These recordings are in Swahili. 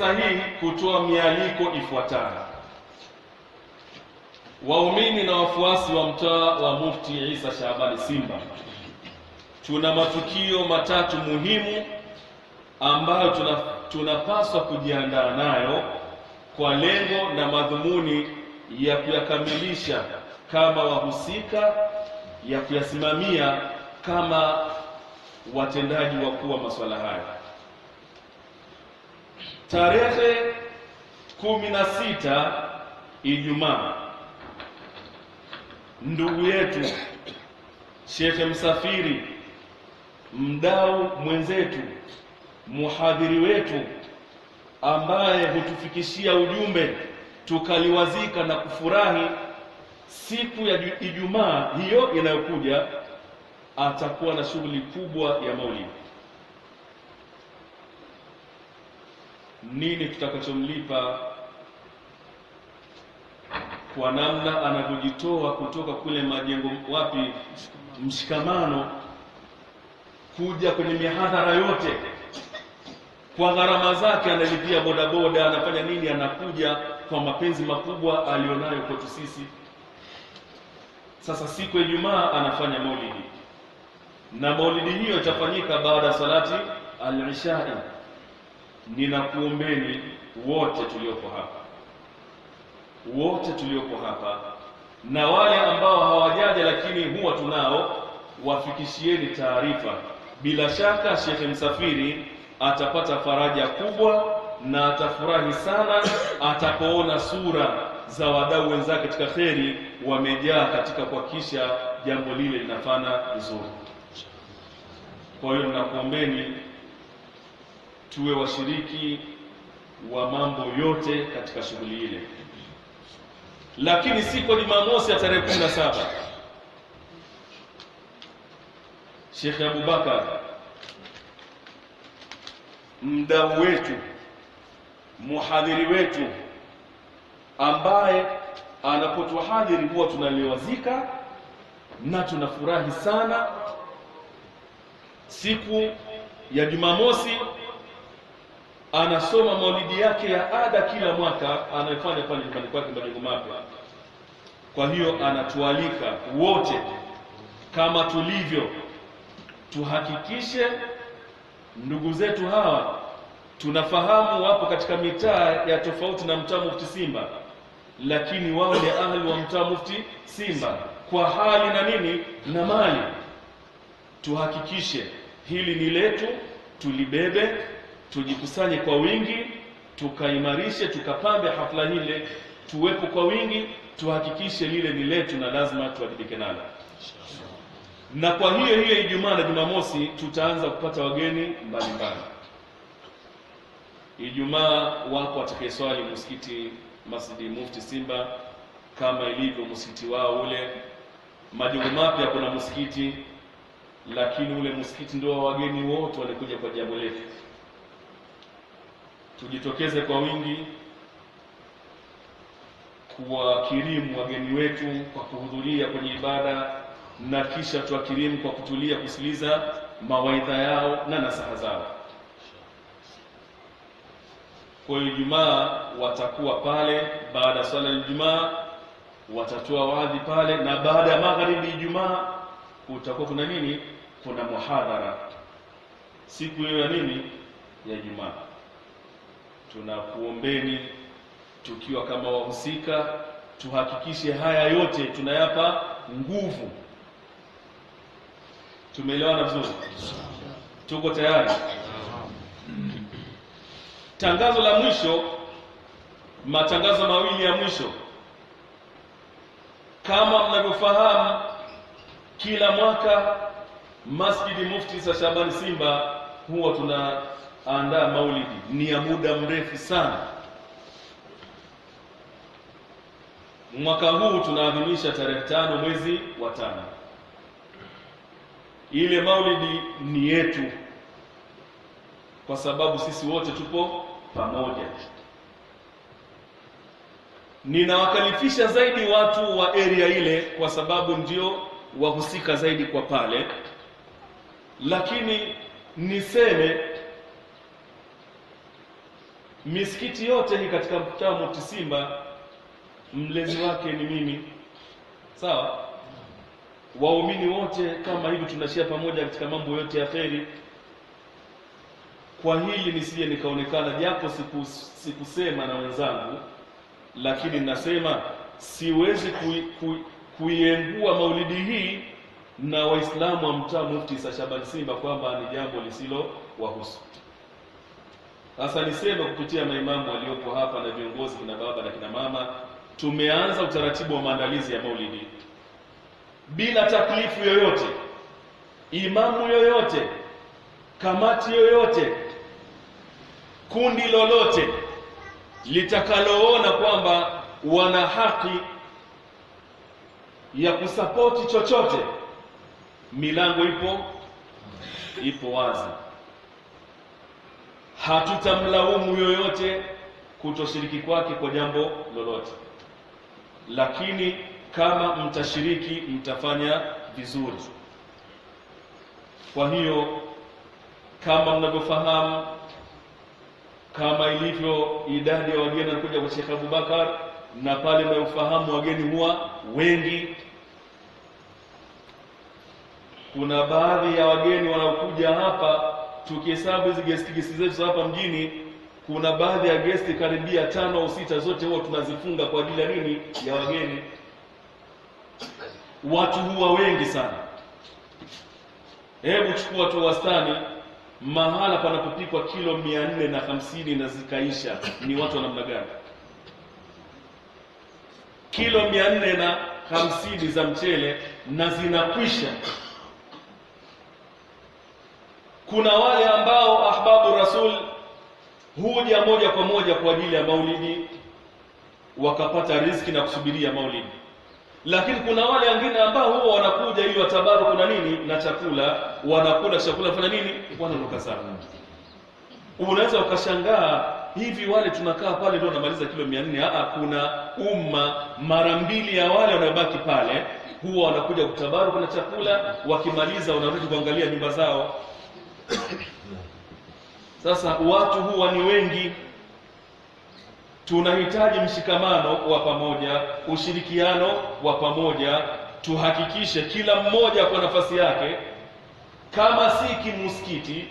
fursa hii kutoa mialiko ifuatayo. Waumini na wafuasi wa mtaa wa Mufti Isa Shabani Simba, tuna matukio matatu muhimu ambayo tunapaswa kujiandaa nayo kwa lengo na madhumuni ya kuyakamilisha kama wahusika, ya kuyasimamia kama watendaji wakuu wa masuala haya. Tarehe 16 Ijumaa, ndugu yetu Sheikh Msafiri, mdau mwenzetu, muhadhiri wetu, ambaye hutufikishia ujumbe tukaliwazika na kufurahi, siku ya Ijumaa hiyo inayokuja atakuwa na shughuli kubwa ya maulidi. Nini tutakachomlipa kwa namna anavyojitoa kutoka kule majengo wapi Mshikamano kuja kwenye mihadhara yote, kwa gharama zake, analipia bodaboda, anafanya nini, anakuja kwa mapenzi makubwa alionayo kwetu sisi. Sasa siku ya Ijumaa anafanya maulidi, na maulidi hiyo itafanyika baada ya salati al-Isha. Ninakuombeni wote tulioko hapa na wale ambao hawajaja lakini huwa tunao, wafikishieni taarifa. Bila shaka Sheikh Msafiri atapata faraja kubwa na atafurahi sana atapoona sura za wadau wenzake katika kheri wamejaa katika kuhakikisha jambo lile linafana vizuri. Kwa hiyo ninakuombeni tuwe washiriki wa mambo yote katika shughuli ile. Lakini siku ya Jumamosi ya tarehe 17, Sheikh Abubakar, mdau wetu, muhadhiri wetu, ambaye anapotuhadhiri huwa tunaliwazika na tunafurahi sana. Siku ya Jumamosi anasoma maulidi yake ya ada kila mwaka, anafanya pale nyumbani kwake Majengo Mapya. Kwa hiyo anatualika wote kama tulivyo, tuhakikishe ndugu zetu hawa, tunafahamu wapo katika mitaa ya tofauti na mtaa Mufti Simba, lakini wao ni ahli wa mtaa Mufti Simba kwa hali na nini na mali. Tuhakikishe hili ni letu, tulibebe, tujikusanye kwa wingi, tukaimarishe, tukapambe hafla hile, tuwepo kwa wingi, tuhakikishe lile ni letu na lazima tuadibike nalo. Na kwa hiyo Ijumaa na Jumamosi tutaanza kupata wageni mbalimbali. Ijumaa wapo watakayeswali msikiti Masjidi Mufti Simba kama ilivyo msikiti wao ule. Majengo Mapya kuna msikiti, lakini ule msikiti ndio wageni wote walikuja kwa jambo letu. Tujitokeze kwa wingi kuwakirimu wageni wetu kwa kuhudhuria kwenye ibada, na kisha tuwakirimu kwa kutulia kusikiliza mawaidha yao na nasaha zao. Kwa hiyo Ijumaa watakuwa pale, baada ya swala ya Ijumaa watatoa waadhi pale, na baada ya magharibi Ijumaa utakuwa kuna nini, kuna muhadhara siku hiyo ya nini, ya Ijumaa. Tunakuombeni tukiwa kama wahusika, tuhakikishe haya yote tunayapa nguvu. Tumeelewana vizuri? Tuko tayari? Tangazo la mwisho, matangazo mawili ya mwisho. Kama mnavyofahamu, kila mwaka Masjidi Mufti Isa Shabani Simba huwa tunaandaa maulidi, ni ya muda mrefu sana. Mwaka huu tunaadhimisha tarehe 5 mwezi wa 5. Ile maulidi ni yetu kwa sababu sisi wote tupo pamoja. Ninawakalifisha zaidi watu wa area ile kwa sababu ndio wahusika zaidi kwa pale, lakini niseme Misikiti yote hii katika mtaa wa Mufti Simba mlezi wake ni mimi, sawa? Waumini wote kama hivi tunashia pamoja katika mambo yote ya kheri. Kwa hili nisije nikaonekana, japo sikusema na wenzangu, lakini nasema siwezi kuiengua maulidi hii na Waislamu wa mtaa Mufti Isa Shaban Simba kwamba ni jambo lisilo wahusu. Sasa niseme kupitia maimamu waliopo hapa na viongozi, kina baba na kina mama, tumeanza utaratibu wa maandalizi ya maulidi bila taklifu yoyote. Imamu yoyote, kamati yoyote, kundi lolote litakaloona kwamba wana haki ya kusapoti chochote, milango ipo wazi. Hatutamlaumu yoyote kutoshiriki kwake kwa jambo lolote, lakini kama mtashiriki mtafanya vizuri. Kwa hiyo kama mnavyofahamu, kama ilivyo idadi ya wageni wanakuja kwa Sheikh Abubakar, na pale mnayofahamu wageni huwa wengi, kuna baadhi ya wageni wanaokuja hapa, tukihesabu hizi gesti zetu hapa mjini, kuna baadhi ya gesti karibia 5 au 6 zote huwa tunazifunga kwa ajili ya nini? Ya wageni. Watu huwa wengi sana. Hebu chukua tu wastani, mahala panapopikwa kilo 450 na zikaisha, ni watu wa namna gani? Kilo 450 za mchele na zinakwisha. Kuna wale ambao ahbabu Rasul huja moja kwa moja kwa ajili ya maulidi, wakapata riziki na kusubiria maulidi. Lakini kuna wale wengine ambao huwa wanakuja ili watabaru kuna nini na chakula, wanakula chakula fanya nini, wanaondoka sana. Unaweza ukashangaa, hivi wale tunakaa pale ndio wanamaliza kilo 400? Kuna umma mara 2 ya wale wanabaki pale, huwa wanakuja kutabaru kuna chakula, wakimaliza wanarudi kuangalia nyumba zao. Sasa watu huwa ni wengi, tunahitaji mshikamano wa pamoja, ushirikiano wa pamoja. Tuhakikishe kila mmoja kwa nafasi yake, kama si kimsikiti,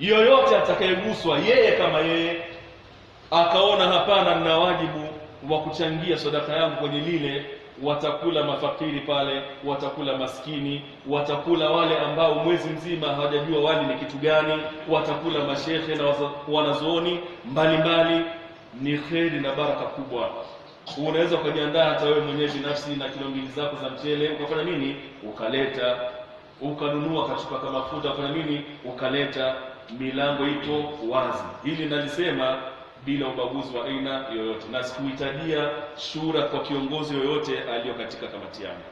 yoyote atakayeguswa yeye kama yeye akaona hapana, nina wajibu wa kuchangia sadaka yangu kwenye lile, watakula mafakiri pale, watakula maskini, watakula wale ambao mwezi mzima hawajajua wali ni kitu gani, watakula mashehe na wanazuoni mbalimbali. Ni kheri na baraka kubwa. Unaweza ukajiandaa hata wewe mwenyewe binafsi na kilo 2 zako za mchele, ukafanya nini, ukaleta, ukanunua kachupa kama mafuta, ukafanya nini, ukaleta. Milango ipo wazi. Hili nalisema bila ubaguzi wa aina yoyote, na sikuhitajia shura kwa kiongozi yoyote aliyo katika kamati yangu,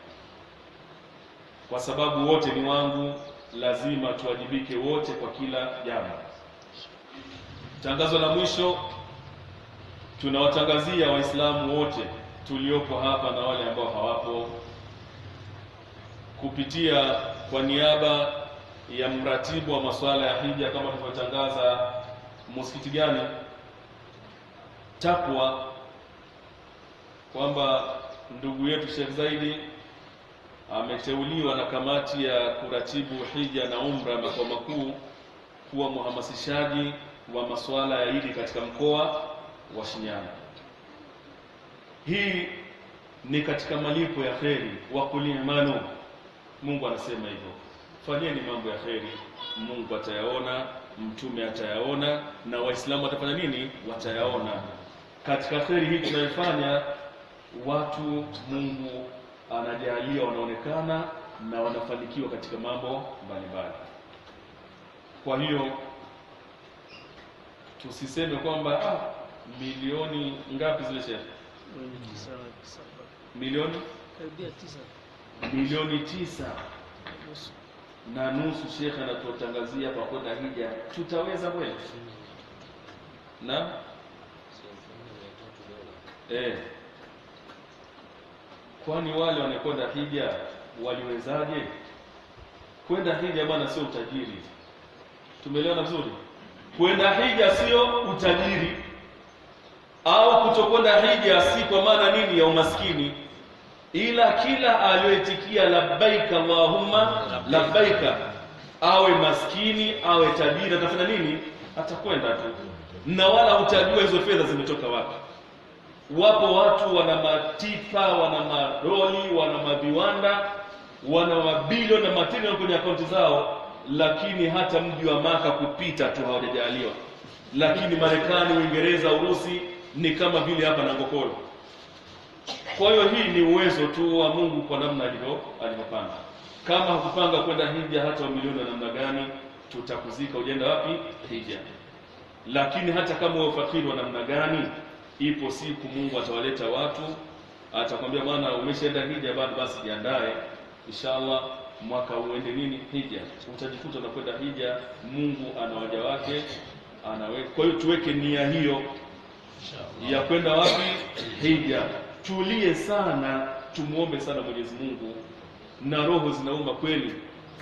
kwa sababu wote ni wangu, lazima tuwajibike wote kwa kila jambo. Tangazo la mwisho, tunawatangazia Waislamu wote tuliopo hapa na wale ambao hawapo, kupitia kwa niaba ya mratibu wa masuala ya hija, kama tulivyotangaza msikiti gani Takwa, kwamba ndugu yetu Sheikh Zaidi ameteuliwa na kamati ya kuratibu hija na umra makao makuu kuwa mhamasishaji wa masuala ya Idi katika mkoa wa Shinyanga. Hii ni katika malipo ya kheri, wa kulimanu. Mungu anasema hivyo, fanyeni mambo ya kheri, Mungu atayaona, mtume atayaona, na Waislamu watafanya nini, watayaona. Katika kheri hii tunayofanya, watu Mungu anajalia wanaonekana na wanafanikiwa katika mambo mbalimbali. Kwa hiyo tusiseme kwamba milioni ngapi zile shehe? Milioni karibia 9. Milioni 9 na nusu shekhe anatutangazia hapa kwenda hija. Tutaweza kweli? Na kwani wale wanakwenda hija waliwezaje? Kwenda hija bwana sio utajiri. Tumeelewana vizuri? Kwenda hija sio utajiri, au kutokwenda hija si kwa maana nini ya umaskini, ila kila aliyoitikia labbaika Allahumma labbaika, awe maskini awe tajiri, atafanya nini? Atakwenda tu, na wala hutajua hizo fedha zimetoka wapi. Wapo watu wana matifa, wana maroli, wana maviwanda, wana mabilioni na matrilioni kwenye akaunti zao, lakini hata mji wa Maka kupita tu hawajajaliwa. Lakini Marekani, Uingereza, Urusi ni kama vile hapa na Ngokoro. Kwa hiyo hii ni uwezo tu wa Mungu kwa namna alivyopanga. Kama hukupanga kwenda hija hata wa milioni na namna gani, tutakuzika ujenda wapi? Hija. Lakini hata kama wewe fakiri wa namna gani, ipo siku Mungu atawaleta watu, atakwambia bwana, umeshaenda hija, basi jiandae inshallah mwaka uende nini? Hija. Utajikuta unakwenda hija. Mungu ana waja wake anaweka. Kwa hiyo tuweke nia hiyo ya kwenda wapi? Hija. Tulie sana, tumuombe sana Mwenyezi Mungu, na roho zinauma kweli.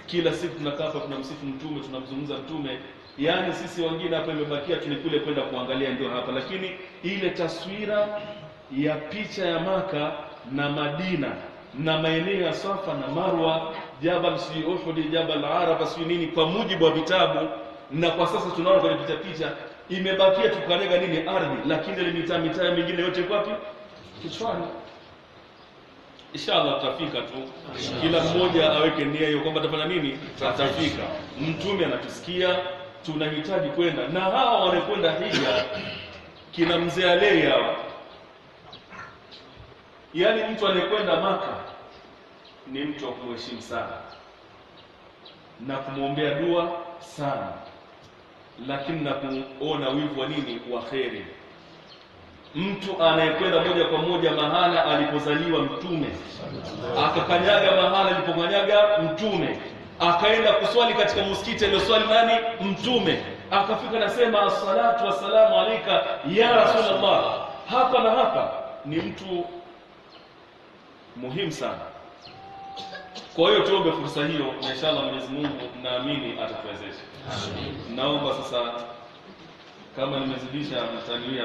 Kila siku tunakaa hapa tunamsifu mtume, tunamzungumza mtume, yaani sisi wengine hapa imebakia tunikule kwenda kuangalia ndio hapa, lakini ile taswira ya picha ya Maka na Madina na maeneo ya Safa na Marwa, Jabal Uhud, Jabal Arafa, si nini, kwa mujibu wa vitabu, na kwa sasa tunaona kwenye picha imebakia tukanega nini? Ardhi. Lakini ile mitaa mingine yote iko wapi? Kichwani. Inshallah tutafika tu. Kila mmoja aweke nia hiyo kwamba atafanya nini? Tutafika. Mtume anatusikia, tunahitaji kwenda. Na hawa wanakwenda hija kina mzee Alei hawa, yaani mtu anayekwenda Maka ni mtu wa kumheshimu sana na kumwombea dua sana, lakini na kuona wivu wa nini? Wa kheri. Mtu anayekwenda moja kwa moja mahala alipozaliwa mtume, akakanyaga mahala alipokanyaga mtume, akaenda kuswali katika msikiti aliyoswali nani? Mtume, akafika nasema as-salatu wassalamu alayka ya Rasulullah, hapa na hapa, ni mtu muhimu sana. Kwa hiyo tuombe fursa hiyo, na inshallah Mwenyezi Mungu naamini atatuwezesha. Naomba sasa, kama nimezidisha mtanilia